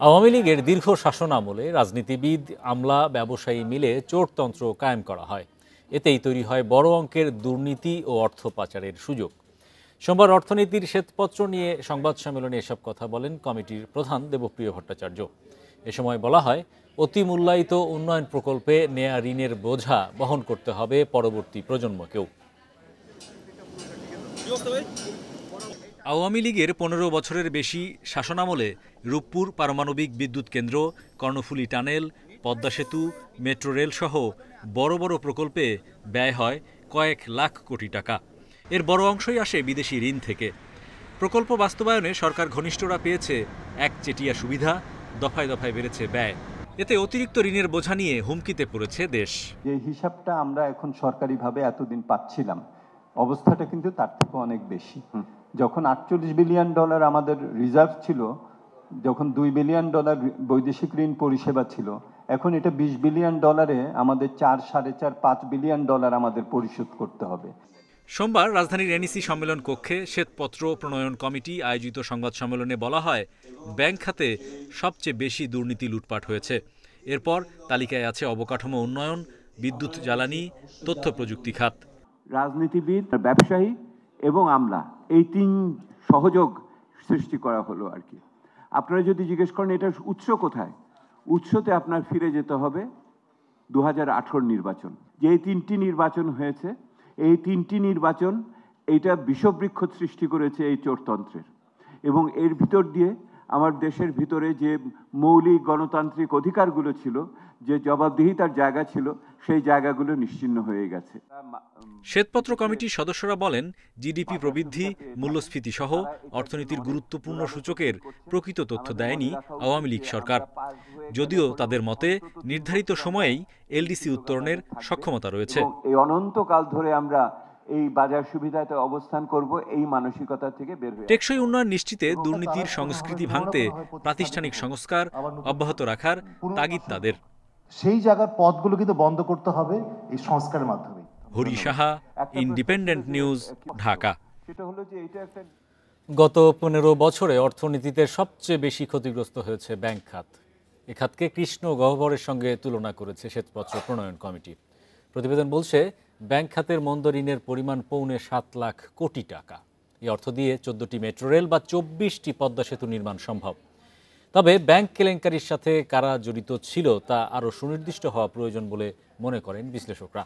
আওয়ামী লীগের দীর্ঘ শাসনামলে রাজনীতিবিদ, আমলা, ব্যবসায়ী মিলে চোরতন্ত্র কায়েম করা হয়। এতেই তৈরি হয় বড় অঙ্কের দুর্নীতি ও অর্থ পাচারের সুযোগ। সোমবার অর্থনীতির শ্বেতপত্র নিয়ে সংবাদ সম্মেলনে এসব কথা বলেন কমিটির প্রধান দেবপ্রিয় ভট্টাচার্য। এ সময় বলা হয়, অতি মূল্যায়িত উন্নয়ন প্রকল্পে নেয়া ঋণের বোঝা বহন করতে হবে পরবর্তী প্রজন্মকেও। আওয়ামী লীগের ১৫ বছরের বেশি শাসনামলে রূপপুর পারমাণবিক বিদ্যুৎ কেন্দ্র, কর্ণফুলী টানেল, পদ্মা সেতু, মেট্রো রেল সহ বড় বড় প্রকল্পে ব্যয় হয় কয়েক লাখ কোটি টাকা। এর বড় অংশই আসে বিদেশি ঋণ থেকে। প্রকল্প বাস্তবায়নে সরকার ঘনিষ্ঠরা পেয়েছে একচেটিয়া সুবিধা, দফায় দফায় বেড়েছে ব্যয়। এতে অতিরিক্ত ঋণের বোঝা নিয়ে হুমকিতে পড়েছে দেশ। যে হিসাবটা আমরা এখন সরকারিভাবে এতদিন পাচ্ছিলাম, অবস্থাটা কিন্তু তার থেকে অনেক বেশি। যখন $48 বিলিয়ন আমাদের রিজার্ভ ছিল, যখন $2 বিলিয়ন বৈদেশিক ঋণ পরিষেবা ছিল, এখন এটা $20 বিলিয়ন আমাদের 4-4.5 বিলিয়ন আমাদের পরিশোধ করতে হবে। সোমবার রাজধানীর এনইসি সম্মেলন কক্ষে শ্বেতপত্র প্রণয়ন কমিটি আয়োজিত সংবাদ সম্মেলনে বলা হয়, ব্যাংক খাতে সবচেয়ে বেশি দুর্নীতি লুটপাট হয়েছে। এরপর তালিকায় আছে অবকাঠামো উন্নয়ন, বিদ্যুৎ জ্বালানি, তথ্য প্রযুক্তি খাত। রাজনীতিবিদ, ব্যবসায়ী এবং আমলা, এই তিন সহযোগ সৃষ্টি করা হলো আর কি। আপনারা যদি জিজ্ঞেস করেন এটার উৎস কোথায়, উৎসতে আপনার ফিরে যেতে হবে 2018 নির্বাচন। যে তিনটি নির্বাচন হয়েছে, এই তিনটি নির্বাচন এইটা বিষবৃক্ষ সৃষ্টি করেছে এই চোরতন্ত্রের, এবং এর ভিতর দিয়ে আমার দেশের ভিতরে যে মৌলিক গণতান্ত্রিক অধিকারগুলো ছিল, যে জবাবদিহিতার জায়গা ছিল, সেই জায়গাগুলো নিশ্চিহ্ন হয়ে গেছে। শ্বেতপত্র কমিটির সদস্যরা বলেন, জিডিপি প্রবৃদ্ধি, মূল্যস্ফীতি সহ অর্থনীতির গুরুত্বপূর্ণ সূচকের প্রকৃত তথ্য দেয়নি আওয়ামী লীগ সরকার। যদিও তাদের মতে নির্ধারিত সময়েই এলডিসি উত্তরণের সক্ষমতা রয়েছে। এই অনন্তকাল ধরে আমরা এই বাজার সুবিধাতে অবস্থান করব, এই মানসিকতা থেকে বের হয়ে টেকসই উন্নয়ন নিশ্চিতে দুর্নীতির সংস্কৃতি ভাঙতে প্রাতিষ্ঠানিক সংস্কার অব্যাহত রাখার তাগিদ তাদের। সেই জায়গার পথগুলো কিন্তু বন্ধ করতে হবে এই সংস্কারের মাধ্যমে। Hari Saha, independent News, Dhaka. গত 15 বছরে অর্থনীতিতে সবচেয়ে বেশি ক্ষতিগ্রস্ত হয়েছে ব্যাংক খাত। এ খাতকে কৃষ্ণ গহ্বরের সঙ্গে তুলনা করেছে শ্বেতপত্র প্রণয়ন কমিটি। প্রতিবেদন বলছে, ব্যাংক খাতের মন্দ ঋণের পরিমাণ 7.25 লাখ কোটি টাকা। এই অর্থ দিয়ে 14টি মেট্রো রেল বা 24টি পদ্মা সেতু নির্মাণ সম্ভব। তবে ব্যাংক কেলেঙ্কারির সাথে কারা জড়িত ছিল তা আরও সুনির্দিষ্ট হওয়া প্রয়োজন বলে মনে করেন বিশ্লেষকরা।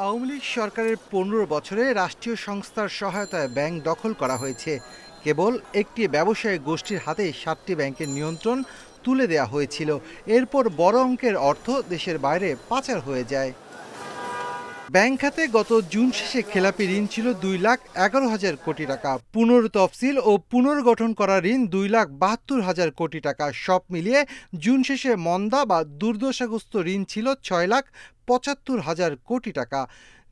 আওয়ামী লীগ সরকারের 15 বছরে রাষ্ট্রীয় সংস্থার সহায়তায় ব্যাংক দখল করা হয়েছে। কেবল একটি ব্যবসায়ী গোষ্ঠীর হাতে 7টি ব্যাংকের নিয়ন্ত্রণ তুলে দেওয়া হয়েছিল। এরপর বড় অঙ্কের অর্থ দেশের বাইরে পাচার হয়ে যায়। ব্যাংক খাতে গত জুন শেষে খেলাপি ঋণ ছিল 2,11,000 কোটি টাকা। পুনর্তফসিল ও পুনর্গঠন করা ঋণ 2,72,000 কোটি টাকা। সব মিলিয়ে জুন শেষে মন্দা বা দুর্দশাগ্রস্ত ঋণ ছিল 6,75,000 কোটি টাকা।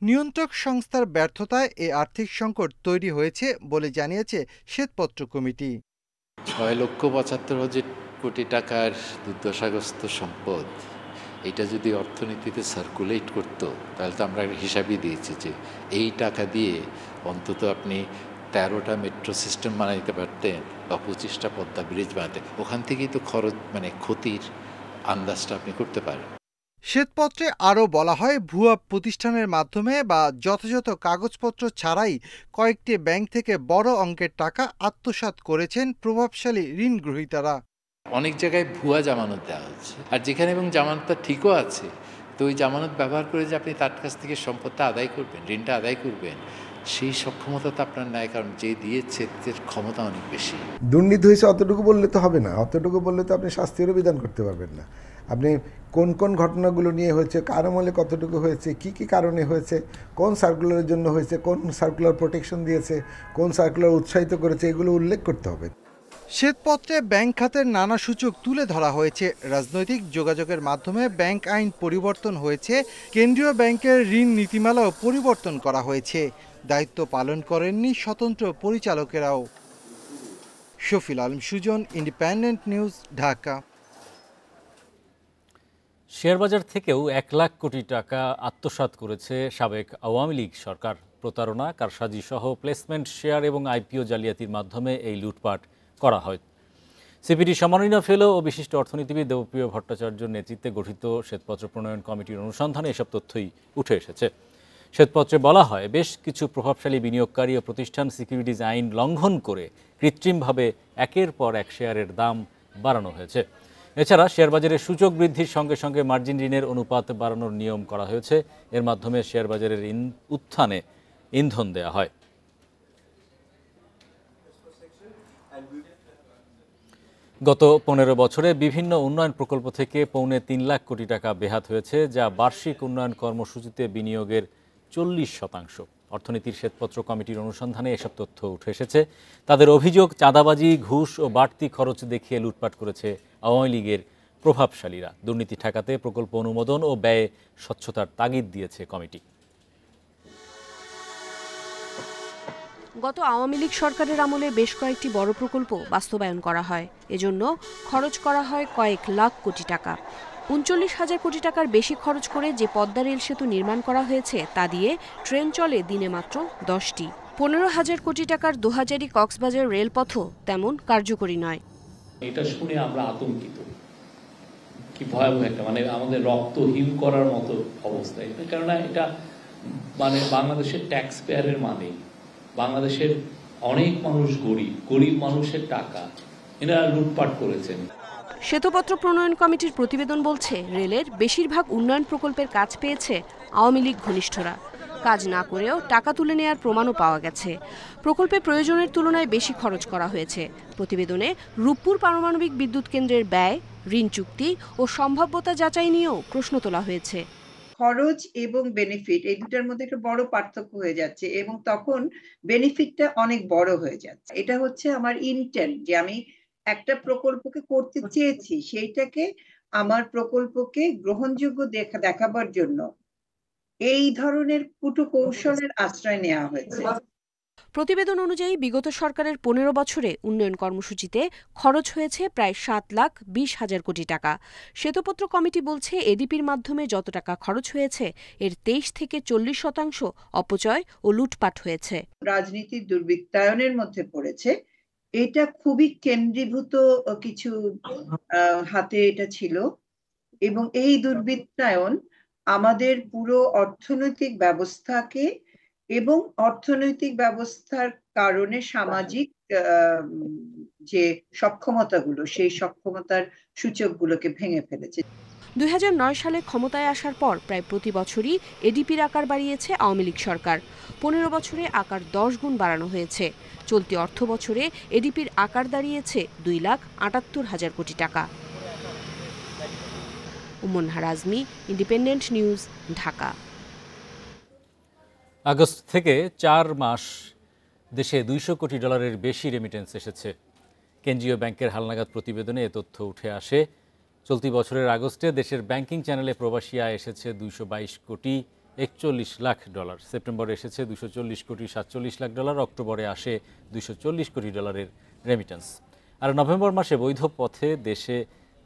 নিয়ন্ত্রক সংস্থার ব্যর্থতায় এ আর্থিক সংকট তৈরি হয়েছে বলে জানিয়েছে শ্বেতপত্র কমিটি। 6,75,000 কোটি টাকার দুর্দশাগ্রস্ত সম্পদ, এটা যদি অর্থনীতিতে সার্কুলেট করতো, তাহলে তো আমরা হিসাবই দিয়েছি যে এই টাকা দিয়ে অন্তত আপনি 13টা মেট্রো সিস্টেম বানাইতে পারতেন বা 25টা পদ্মা ব্রিজ বানাতেন। ওখান থেকেই তো খরচ, ক্ষতির আন্দাজটা আপনি করতে পারেন। শ্বেতপত্রে আরও বলা হয়, ভুয়া প্রতিষ্ঠানের মাধ্যমে বা যথাযথ কাগজপত্র ছাড়াই কয়েকটি ব্যাংক থেকে বড় অঙ্কের টাকা আত্মসাৎ করেছেন প্রভাবশালী ঋণ গ্রহীতারা। অনেক জায়গায় ভুয়া জামানত দেওয়া হচ্ছে, আর যেখানে এবং জামানতটা ঠিকও আছে, তো ওই জামানত ব্যবহার করে যে আপনি তার কাছ থেকে সম্পদটা আদায় করবেন, ঋণটা আদায় করবেন, সেই সক্ষমতা তো আপনার নাই, কারণ যে দিয়েছে তার ক্ষমতা অনেক বেশি। দুর্নীতি হয়েছে অতটুকু বললে তো হবে না, অতটুকু বললে তো আপনি শাস্তিরও বিধান করতে পারবেন না। আপনি কোন কোন ঘটনাগুলো নিয়ে হয়েছে, কার আমলে কতটুকু হয়েছে, কি কি কারণে হয়েছে, কোন সার্কুলারের জন্য হয়েছে, কোন সার্কুলার প্রোটেকশন দিয়েছে, কোন সার্কুলার উৎসাহিত করেছে, এগুলো উল্লেখ করতে হবে। শ্বেতপত্রে ব্যাংক খাতের নানা সূচক তুলে ধরা হয়েছে। রাজনৈতিক যোগাযোগের মাধ্যমে ব্যাংক আইন পরিবর্তন হয়েছে, কেন্দ্রীয় ব্যাংকের ঋণ নীতিমালাও পরিবর্তন করা হয়েছে। দায়িত্ব পালন করেননি স্বতন্ত্র পরিচালকেরাও। Shafil Alam Sujan, Independent News, Dhaka. শেয়ারবাজার থেকেও 1 লাখ কোটি টাকা আত্মসাৎ করেছে সাবেক আওয়ামী লীগ সরকার। প্রতারণা, কারসাজি সহ প্লেসমেন্ট, শেয়ার এবং আইপিও জালিয়াতির মাধ্যমে এই লুটপাট করা হয়। সিপিডি সম্মাননীয় ফেলো ও বিশিষ্ট অর্থনীতিবিদ দেবপ্রিয় ভট্টাচার্যের নেতৃত্বে গঠিত শ্বেতপত্র প্রণয়ন কমিটির অনুসন্ধানে এসব তথ্যই উঠে এসেছে। শ্বেতপত্রে বলা হয়, বেশ কিছু প্রভাবশালী বিনিয়োগকারী ও প্রতিষ্ঠান সিকিউরিটিজ আইন লঙ্ঘন করে কৃত্রিমভাবে একের পর এক শেয়ারের দাম বাড়ানো হয়েছে। এছাড়া শেয়ারবাজারের সূচক বৃদ্ধির সঙ্গে সঙ্গে মার্জিন ঋণের অনুপাত বাড়ানোর নিয়ম করা হয়েছে। এর মাধ্যমে শেয়ারবাজারের উত্থানে ইন্ধন দেওয়া হয়। গত ১৫ বছরে বিভিন্ন উন্নয়ন প্রকল্প থেকে ৩.৫ লাখ কোটি টাকা বেহাত হয়েছে, যা বার্ষিক উন্নয়ন কর্মসূচিতে বিনিয়োগের ৪০%। অর্থনীতির শ্বেতপত্র কমিটির অনুসন্ধানে এসব তথ্য উঠে এসেছে। তাদের অভিযোগ, চাঁদাবাজি, ঘুষ ও বাড়তি খরচ দেখিয়ে লুটপাট করেছে আওয়ামী লীগের প্রভাবশালীরা। দুর্নীতি ঠেকাতে প্রকল্প অনুমোদন ও ব্যয়ে স্বচ্ছতার তাগিদ দিয়েছে কমিটি। গত আওয়ামী লীগ সরকারের আমলে বেশ কয়েকটি বড় প্রকল্প বাস্তবায়ন করা হয়। এজন্য খরচ করা হয় কয়েক লাখ কোটি টাকা। ৩৯,০০০ কোটি টাকার বেশি খরচ করে যে পদ্মা রেল সেতু নির্মাণ করা হয়েছে তা দিয়ে ট্রেন চলে দিনে মাত্র 10টি। ১৫,০০০ কোটি টাকার দোহাজারী কক্সবাজার রেলপথও তেমন কার্যকরী নয়। এটা শুনে আমরা আতঙ্কিত। কি ভয়াবহ একটা, আমাদের রক্ত হিম করার মতো অবস্থা। কেননা এটা বাংলাদেশের ট্যাক্স পেয়ারের বাংলাদেশের অনেক মানুষ গরিব মানুষের টাকা এরা লুটপাট করেছেন। শ্বেতপত্র প্রণয়ন কমিটির প্রতিবেদন বলছে, রেলের বেশিরভাগ উন্নয়ন প্রকল্পের কাজ পেয়েছে আওয়ামী লীগ ঘনিষ্ঠরা। কাজ না করেও টাকা তুলে নেওয়ার প্রমাণও পাওয়া গেছে। প্রকল্পে প্রয়োজনের তুলনায় বেশি খরচ করা হয়েছে। প্রতিবেদনে রূপপুর পারমাণবিক বিদ্যুৎ কেন্দ্রের ব্যয়, ঋণ চুক্তি ও সম্ভাব্যতা যাচাই নিয়েও প্রশ্ন তোলা হয়েছে। খরচ এবং বেনিফিট এই দুটার মধ্যে একটা বড় পার্থক্য হয়ে যাচ্ছে এবং তখন বেনিফিটটা অনেক বড় হয়ে যাচ্ছে। এটা হচ্ছে আমার ইন্টেন্ট, যে আমি একটা প্রকল্পকে করতে চেয়েছি, সেইটাকে আমার প্রকল্পকে গ্রহণযোগ্য দেখাবার জন্য এই ধরনের কুটু কৌশলের আশ্রয় নেওয়া হয়েছে। প্রতিবেদন অনুযায়ী বিগত সরকারের ১৫ বছরে উন্নয়ন কর্মসূচিতে খরচ হয়েছে প্রায় ৭,২০,০০০ কোটি টাকা। শ্বেতপত্র কমিটি বলছে, এডিপির মাধ্যমে যত টাকা খরচ হয়েছে এর ২৩ থেকে ৪০% অপচয় ও লুটপাট হয়েছে। রাজনীতির দুর্বৃত্তায়নের মধ্যে পড়েছে। এটা খুবই কেন্দ্রীভূত কিছু হাতে এটা ছিল এবং এই দুর্বৃত্তায়ন আমাদের পুরো অর্থনৈতিক ব্যবস্থাকে এবং অর্থনৈতিক ব্যবস্থার কারণে সামাজিক যে সক্ষমতাগুলো, সেই সক্ষমতার সূচকগুলোকে ভেঙে ফেলেছে। ২০০৯ সালে ক্ষমতায় আসার পর প্রায় প্রতি বছরই এডিপির আকার বাড়িয়েছে আওয়ামী লীগ সরকার। ১৫ বছরে আকার ১০ গুণ বাড়ানো হয়েছে। চলতি অর্থ বছরে এডিপির আকার দাঁড়িয়েছে ২,৭৮,০০০ কোটি টাকা। উম্মুন হারাজমি, ইন্ডিপেন্ডেন্ট নিউজ, ঢাকা। আগস্ট থেকে 4 মাস দেশে $200 কোটি বেশি রেমিটেন্স এসেছে। কেন্দ্রীয় ব্যাংকের হালনাগাদ প্রতিবেদনে এ তথ্য উঠে আসে। চলতি বছরের আগস্টে দেশের ব্যাংকিং চ্যানেলে প্রবাসী আয় এসেছে $222 কোটি 41 লাখ। সেপ্টেম্বরে এসেছে $240 কোটি 47 লাখ। অক্টোবরে আসে $240 কোটি রেমিটেন্স। আর নভেম্বর মাসে বৈধ পথে দেশে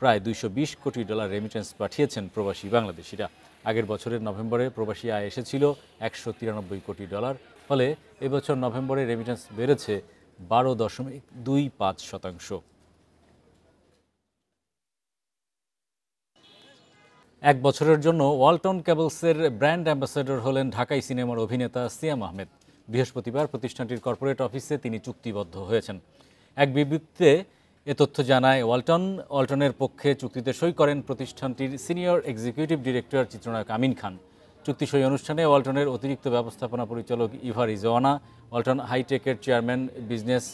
প্রায় $220 কোটি রেমিটেন্স পাঠিয়েছেন প্রবাসী বাংলাদেশিরা। আগের বছরের নভেম্বরে প্রবাসী আয় এসেছিল $193 কোটি। ফলে এবছর নভেম্বরে রেমিটেন্স বেড়েছে 12.25%। এক বছরের জন্য ওয়ালটন কেবলসের ব্র্যান্ড অ্যাম্বাসেডর হলেন ঢাকাই সিনেমার অভিনেতা সিয়াম আহমেদ। বৃহস্পতিবার প্রতিষ্ঠানটির কর্পোরেট অফিসে তিনি চুক্তিবদ্ধ হয়েছেন। এক বিবৃতিতে এ তথ্য জানায় ওয়ালটনের পক্ষে চুক্তিতে সই করেন প্রতিষ্ঠানটির সিনিয়র এক্সিকিউটিভ ডিরেক্টর চিত্রনায়ক আমিন খান। চুক্তি সই অনুষ্ঠানে ওয়ালটনের অতিরিক্ত ব্যবস্থাপনা পরিচালক ইভা রিজওয়ানা, ওয়ালটন হাইটেকের chairman business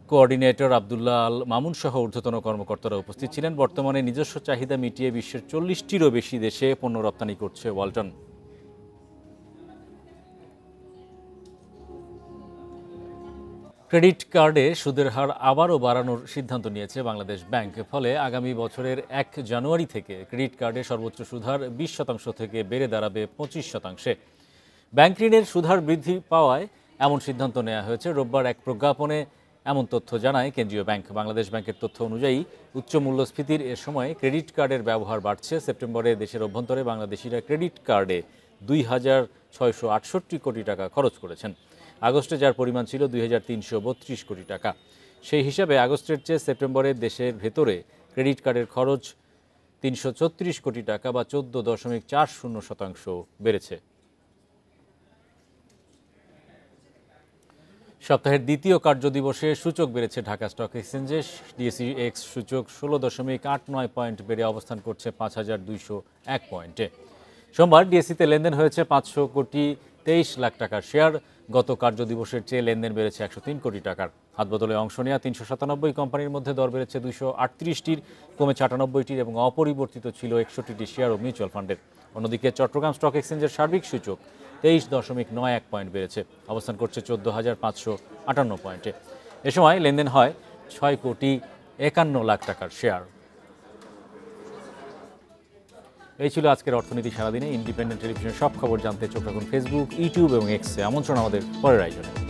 coordinator Abdullah Al Mamun সহ ঊর্ধ্বতন কর্মকর্তারা উপস্থিত ছিলেন। বর্তমানে নিজস্ব চাহিদা মিটিয়ে বিশ্বের 40টিরও বেশি দেশে পণ্য রপ্তানি করছে ওয়ালটন। ক্রেডিট কার্ডে সুদের হার আবারও বাড়ানোর সিদ্ধান্ত নিয়েছে বাংলাদেশ ব্যাংক। ফলে আগামী বছরের 1 জানুয়ারি থেকে ক্রেডিট কার্ডে সর্বোচ্চ সুদহার 20% থেকে বেড়ে দাঁড়াবে 25%। ব্যাংক ঋণের সুদহার বৃদ্ধি পাওয়ায় এমন সিদ্ধান্ত নেওয়া হয়েছে। রোববার এক প্রজ্ঞাপনে এমন তথ্য জানায় কেন্দ্রীয় ব্যাংক। বাংলাদেশ ব্যাংকের তথ্য অনুযায়ী উচ্চ মূল্যস্ফীতির এ সময় ক্রেডিট কার্ডের ব্যবহার বাড়ছে। সেপ্টেম্বরে দেশের অভ্যন্তরে বাংলাদেশিরা ক্রেডিট কার্ডে 2,668 কোটি টাকা খরচ করেছেন। আগস্টে যার পরিমাণ ছিল 2,332 কোটি টাকা। সেই হিসাবে আগস্টের চেয়ে সেপ্টেম্বরে দেশের ভেতরে ক্রেডিট কার্ডের খরচ 334 কোটি টাকা বা 14.40% বেড়েছে। সপ্তাহের দ্বিতীয় কার্যদিবসে সূচক বেড়েছে ঢাকা স্টক এক্সচেঞ্জে। ডিএসইএক্স সূচক 16.89 পয়েন্ট বেড়ে অবস্থান করছে 5,201 পয়েন্টে। সোমবার ডিএসইতে লেনদেন হয়েছে 500,23 লাখ টাকার শেয়ার। গত কার্যদিবসের চেয়ে লেনদেন বেড়েছে 103 কোটি টাকার। হাতবদলে অংশ নেওয়া 397 কোম্পানির মধ্যে দর বেড়েছে 238টির, কমেছে 98টির এবং অপরিবর্তিত ছিল 61টি শেয়ার ও মিউচুয়াল ফান্ডের। অন্যদিকে চট্টগ্রাম স্টক এক্সচেঞ্জের সার্বিক সূচক 23.91 পয়েন্ট বেড়েছে, অবস্থান করছে 14,558 পয়েন্টে। এ সময় লেনদেন হয় 6,51 লাখ টাকার শেয়ার। এই ছিল আজকের অর্থনীতি সারাদিনে। ইন্ডিপেন্ডেন্ট টেলিভিশনের সব খবর জানতে চোখ রাখুন ফেসবুক, ইউটিউব এবং এক্সে। আমন্ত্রণ আমাদের পরের আয়োজনে।